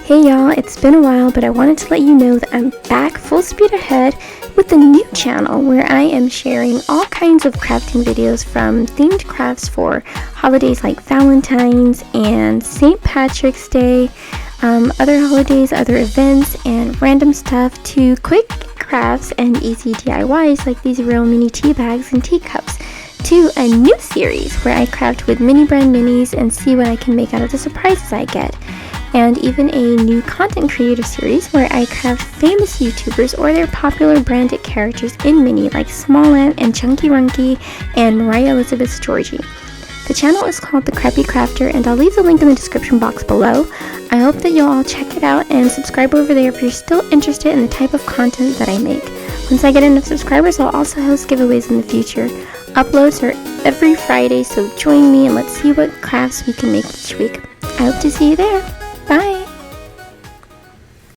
Hey y'all, it's been a while, but I wanted to let you know that I'm back full speed ahead with a new channel where I am sharing all kinds of crafting videos, from themed crafts for holidays like Valentine's and St. Patrick's Day, other holidays, other events, and random stuff, to quick crafts and easy DIYs like these real mini tea bags and teacups, to a new series where I craft with mini brand minis and see what I can make out of the surprises I get, and even a new content creator series where I craft famous YouTubers or their popular branded characters in mini, like Small Ant and Chunky Runky and Mariah Elizabeth Georgie. The channel is called The Crappy Crafter, and I'll leave the link in the description box below. I hope that you'll all check it out and subscribe over there if you're still interested in the type of content that I make. Once I get enough subscribers, I'll also host giveaways in the future. Uploads are every Friday, so join me and let's see what crafts we can make each week. I hope to see you there.